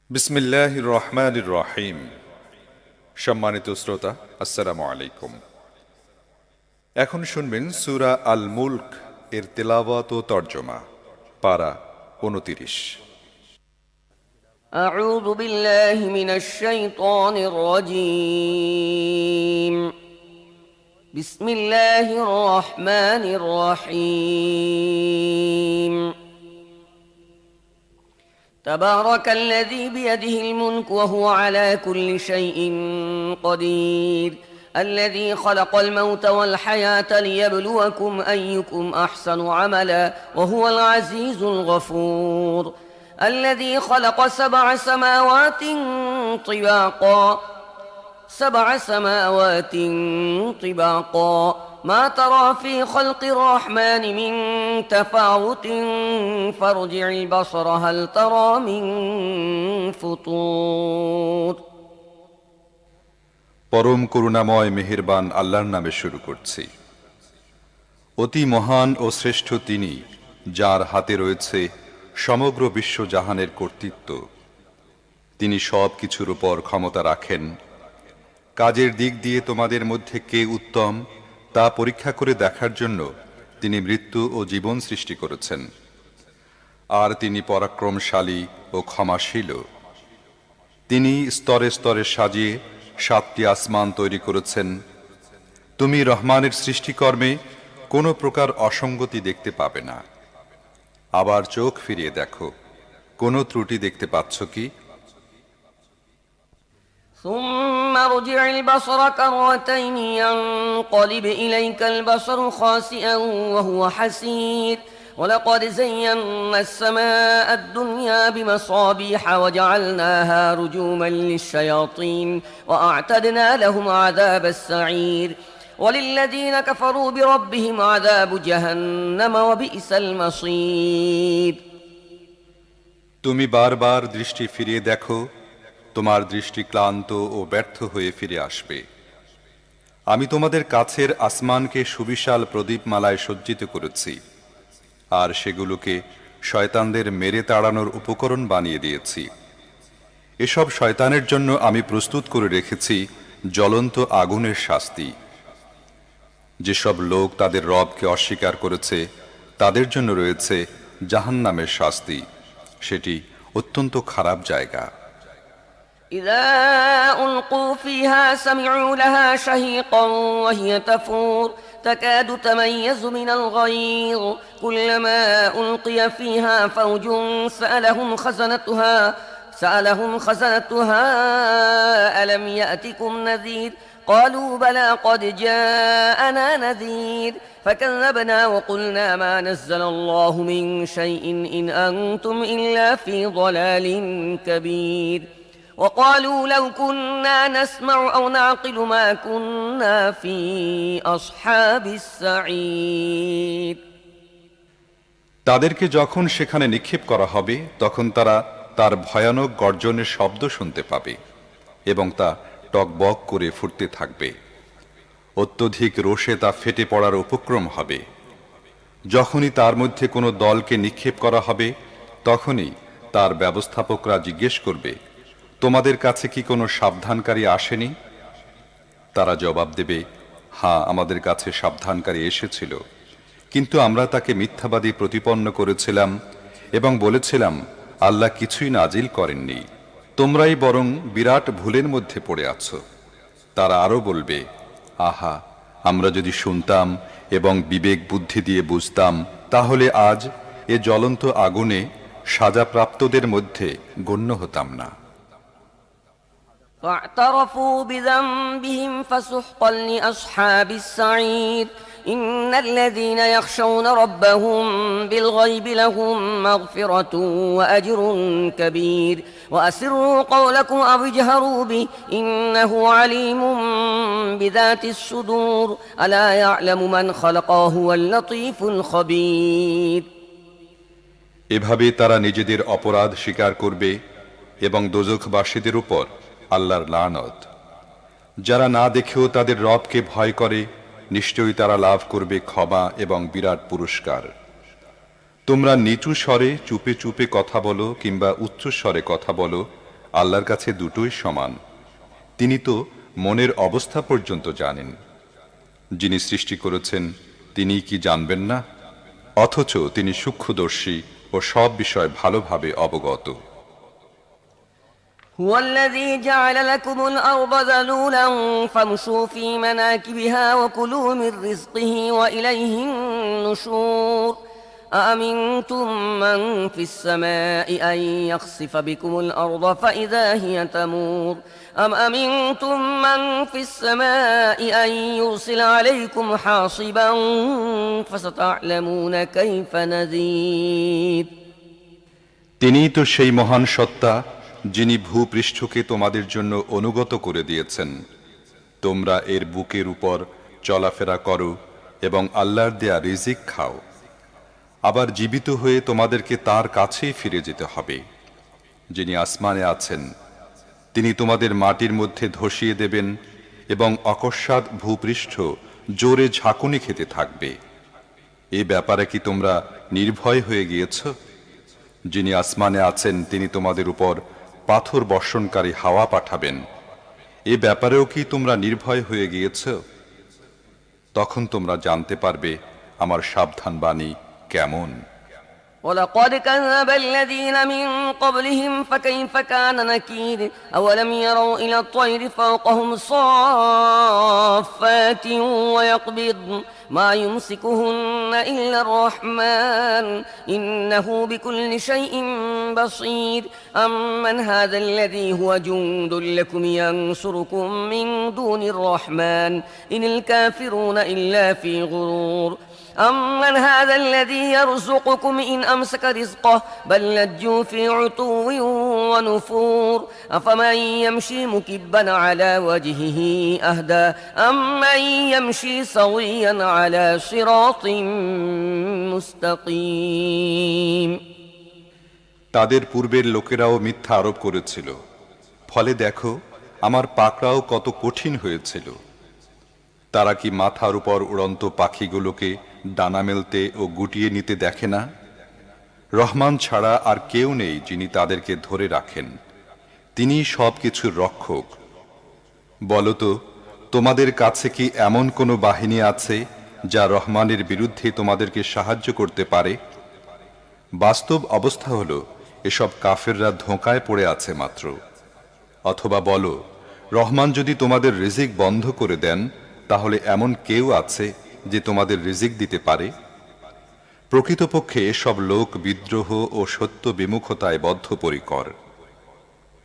বিসমিল্লাহির রহমানির রহিম। সম্মানিত শ্রোতা, আসসালামু আলাইকুম। এখন শুনবেন সূরা আল মুলক এর তেলাওয়াত ও তরজমা, পারা 29। أعوذ بالله من الشيطان الرجيم. بسم الله الرحمن الرحيم. تبارك الذي بيده الملك وهو على كل شيء قدير. الذي خلق الموت والحياة ليبلوكم أيكم أحسن عملا وهو العزيز الغفور. الذي خلق سبع سماوات طباقا ما ترى في خلق الرحمن من تفاوت فارجع البصر هل ترى من فطور. পরম করুণাময় মেহেরবান আল্লাহর নামে শুরু করছি। অতি মহান ও শ্রেষ্ঠ তিনি, যার হাতে রয়েছে সমগ্র বিশ্বজাহানের কর্তৃত্ব। তিনি সব কিছুর উপর ক্ষমতা রাখেন। কাজের দিক দিয়ে তোমাদের মধ্যে কে উত্তম তা পরীক্ষা করে দেখার জন্য তিনি মৃত্যু ও জীবন সৃষ্টি করেছেন। আর তিনি পরাক্রমশালী ও ক্ষমাশীল। তিনি স্তরে স্তরে সাজিয়ে 7টি আসমান তৈরি করেছেন। তুমি রহমানের সৃষ্টিকর্মে কোনো প্রকার অসঙ্গতি দেখতে পাবে না। আবার চোখ ফিরিয়ে দেখো, কোনো ত্রুটি দেখতে পাচ্ছ কি? ثم ارجع البصر كرتين ينقلب إليك البصر خاسئا وهو حسير ولقد زينا السماء الدنيا بمصابيح وجعلناها رجوما للشياطين وأعتدنا لهم عذاب السعير وللذين كفروا بربهم عذاب جهنم وبئس المصير. তুমি বারবার দৃষ্টি ফিরিয়ে দেখো, তোমার দৃষ্টি ক্লান্ত ও ব্যর্থ হয়ে ফিরে আসবে। আমি তোমাদের কাছের আসমানকে সুবিশাল প্রদীপমালায় সজ্জিত করেছি, আর সেগুলোকে শয়তানদের মেরে তাড়ানোর উপকরণ বানিয়ে দিয়েছি। এসব শয়তানের জন্য আমি প্রস্তুত করে রেখেছি জ্বলন্ত আগুনের শাস্তি। যেসব লোক তাদের রবকে অস্বীকার করেছে তাদের জন্য রয়েছে জাহান্নামের শাস্তি। সেটি অত্যন্ত খারাপ জায়গা। إذا ألقوا فيها سمعوا لها شهيقا وهي تفور تكاد تميز من الغيظ كلما ألقي فيها فوج سألهم خزنتها ألم يأتكم نذير قالوا بلى قد جاءنا نذير فكذبنا وقلنا ما نزل الله من شيء إن أنتم إلا في ضلال كبير وقالوا لو كنا نسمع أو نعقل ما كنا في أصحاب السعير. তাদেরকে যখন সেখানে নিক্ষেপ করা হবে তখন তারা তার ভয়ানক গর্জনের শব্দ শুনতে পাবে এবং তা টকবক করে ফুটতে থাকবে। অত্যধিক রোষে তা ফেটে পড়ার উপক্রম হবে। যখনই তার মধ্যে কোনো দলকে নিক্ষেপ করা হবে তখনই তার ব্যবস্থাপকরা জিজ্ঞেস করবে, তোমাদের কাছে কি কোনো সাবধানকারী আসেনি? তারা জবাব দেবে, হ্যাঁ, আমাদের কাছে সাবধানকারী এসেছিল, কিন্তু আমরা তাকে মিথ্যাবাদী প্রতিপন্ন করেছিলাম এবং বলেছিলাম আল্লাহ কিছুই নাজিল করেননি। তোমরাই বরং বিরাট ভুলের মধ্যে পড়ে আছো। তারা আরো বলবে, আহা, আমরা যদি শুনতাম এবং বিবেক বুদ্ধি দিয়ে বুঝতাম তাহলে আজ এ জ্বলন্ত আগুনে সাজাপ্রাপ্তদের মধ্যে গণ্য হতাম না। فاعترفوا بذنبهم فسحقا لأصحاب السعير إن الذين يخشون ربهم بالغيب لهم مغفرة وأجر كبير وأسروا قولكم أو اجهروا به إنه عليم بذات الصدور ألا يعلم من خلق وهو اللطيف الخبير. এভাবে তারা নিজেদের অপরাধ স্বীকার করবে এবং দোজখবাসীদের উপর আল্লাহর লানত। যারা না দেখেও তাদের রবকে ভয় করে নিশ্চয়ই তারা লাভ করবে ক্ষমা এবং বিরাট পুরস্কার। তোমরা নিচু স্বরে চুপে চুপে কথা বলো কিংবা উচ্চ স্বরে কথা বলো, আল্লাহর কাছে দুটোই সমান। তিনি তো মনের অবস্থা পর্যন্ত জানেন। যিনি সৃষ্টি করেছেন তিনি কি জানবেন না? অথচ তিনি সূক্ষ্মদর্শী ও সব বিষয় ভালোভাবে অবগত। هو الذي جعل لكم الأرض ذلولا فامشوا في مناكبها وكلوا من رزقه وإليه النشور أأمنتم من في السماء أن يخسف بكم الأرض فإذا هي تمور أم أمنتم من في السماء أن يرسل عليكم حاصبا فستعلمون كيف نذير তিনিই তো সেই মহান সত্তা যিনি ভূপৃষ্ঠকে তোমাদের জন্য অনুগত করে দিয়েছেন। তোমরা এর বুকের উপর চলাফেরা করো এবং আল্লাহর দেয়া রিজিক খাও। আবার জীবিত হয়ে তোমাদেরকে তার কাছেই ফিরে যেতে হবে। যিনি আসমানে আছেন তিনি তোমাদের মাটির মধ্যে ধসিয়ে দেবেন এবং অকস্মাৎ ভূপৃষ্ঠ জোরে ঝাঁকুনি খেতে থাকবে। এ ব্যাপারে কি তোমরা নির্ভয় হয়ে গিয়েছ? যিনি আসমানে আছেন তিনি তোমাদের উপর পাথর বর্ষণকারী হাওয়া পাঠাবেন। এ ব্যাপারেও কি তোমরা নির্ভয় হয়ে গিয়েছ? তখন তোমরা জানতে পারবে আমার সাবধান বাণী কেমন। ولقد كذب الذين من قبلهم فكيف كان نكير أولم يروا إلى الطير فوقهم صافات ويقبض ما يمسكهن إلا الرحمن إنه بكل شيء بصير أمن هذا الذي هو جند لكم ينصركم من دون الرحمن إن الكافرون إلا في غرور أمن هذا الذي يرزقكم إن أمسك رزقه بل لجوا في عتو ونفور أفمن يمشي مكبا على وجهه أهدى أمن يمشي سويا على صراط مستقيم তাদের পূর্বের লোকেরাও মিথ্যা আরোপ করেছিল। ফলে দেখো আমার পাকড়াও কত কঠিন হয়েছিল। তারা কি মাথার উপর উড়ন্ত পাখিগুলোকে ডানা মেলতে ও গুটিয়ে নিতে দেখে না? রহমান ছাড়া আর কেউ নেই যিনি তাদেরকে ধরে রাখেন। তিনি সবকিছুর রক্ষক। বলতো, তোমাদের কাছে কি এমন কোনো বাহিনী আছে যা রহমানের বিরুদ্ধে তোমাদেরকে সাহায্য করতে পারে? বাস্তব অবস্থা হলো এসব কাফেররা ধোঁকায় পড়ে আছে মাত্র। অথবা বলো, রহমান যদি তোমাদের রিজিক বন্ধ করে দেন তাহলে এমন কেউ আছে যে তোমাদের রিজিক দিতে পারে? প্রকৃতপক্ষে সব লোক বিদ্রোহ ও সত্য বিমুখতায় বদ্ধপরিকর।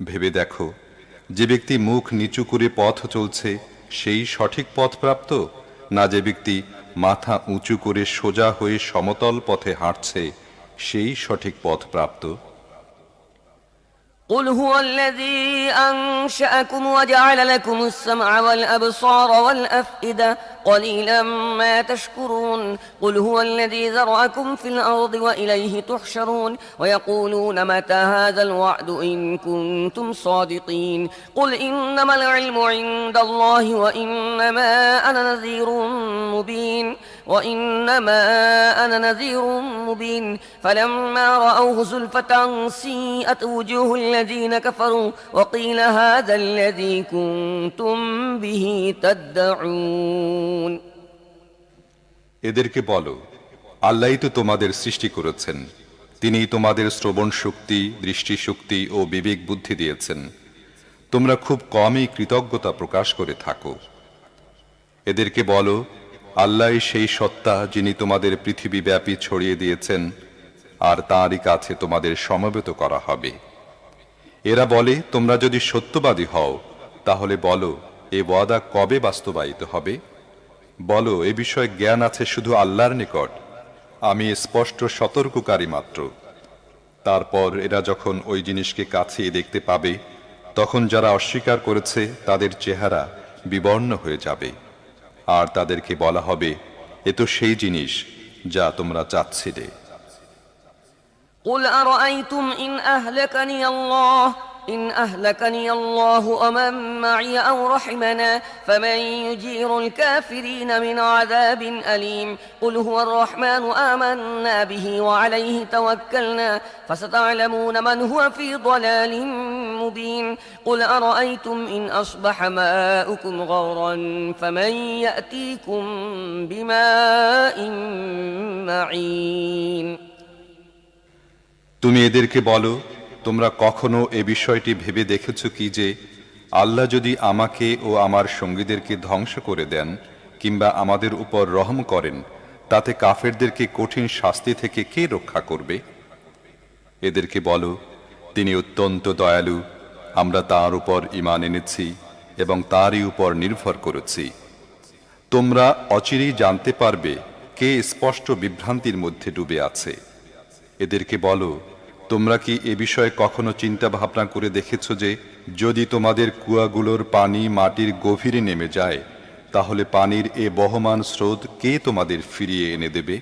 ভেবে দেখো, যে ব্যক্তি মুখ নিচু করে পথ চলছে সেই সঠিক পথ প্রাপ্ত, না যে ব্যক্তি মাথা উঁচু করে সোজা হয়ে সমতল পথে হাঁটছে সেই সঠিক পথ প্রাপ্ত? قل هو الذي أنشأكم وجعل لكم السمع والأبصار والأفئدة قليلا ما تشكرون قل هو الذي ذرأكم في الأرض وإليه تحشرون ويقولون متى هذا الوعد إن كنتم صادقين قل إنما العلم عند الله وإنما أنا نذير مبين فلما رأوه زلفة سيئت وجوه الذين كفروا وقيل هذا الذي كنتم به تدعون এদেরকে বলো, আল্লাহই তো তোমাদের সৃষ্টি করেছেন। তিনি তোমাদের শ্রবণ শক্তি, দৃষ্টি শক্তি ও বিবেক বুদ্ধি দিয়েছেন। তোমরা খুব কমই কৃতজ্ঞতা প্রকাশ করে থাকো। এদেরকে বলো, আল্লাহই সেই সত্তা যিনি তোমাদের পৃথিবীব্যাপী ছড়িয়ে দিয়েছেন, আর তাঁরই কাছে তোমাদের সমবেত করা হবে। এরা বলে, তোমরা যদি সত্যবাদী হও তাহলে বলো, এ ওয়াদা কবে বাস্তবায়িত হবে? বলো, এ বিষয়ে জ্ঞান আছে শুধু আল্লাহর নিকট। আমি স্পষ্ট সতর্ককারী মাত্র। তারপর এরা যখন ওই জিনিসকে কাছে দেখতে পাবে তখন যারা অস্বীকার করেছে তাদের চেহারা বিবর্ণ হয়ে যাবে, আর তাদেরকে বলা হবে, এ তো সেই জিনিস যা তোমরা চাচ্ছিলে। قل أرأيتم إن أهلكني الله ومن معي أو رحمنا فمن يجير الكافرين من عذاب أليم قل هو الرحمن آمنا به وعليه توكلنا فستعلمون من هو في ضلال مبين قل أرأيتم إن أصبح ماؤكم غورا فمن يأتيكم بماء معين তুমি এদেরকে বলো, তোমরা কখনো এ বিষয়টি ভেবে দেখেছো কি যে আল্লাহ যদি আমাকে ও আমার সঙ্গীদেরকে ধ্বংস করে দেন কিংবা আমাদের উপর রহম করেন, তাতে কাফেরদেরকে কঠিন শাস্তি থেকে কে রক্ষা করবে? এদেরকে বলো, তিনি অত্যন্ত দয়ালু, আমরা তার উপর ঈমান এনেছি এবং তারই উপর নির্ভর করেছি। তোমরা অচিরেই জানতে পারবে কে স্পষ্ট বিভ্রান্তির মধ্যে ডুবে আছে। এদেরকে বলো, তোমরা কি এ বিষয়ে কখনো চিন্তা ভাবনা করে দেখেছো যে যদি তোমাদের কুয়াগুলোর পানি মাটির গভীরে নেমে যায়, তাহলে পানির এ বহমান স্রোত কে তোমাদের ফিরিয়ে এনে দেবে?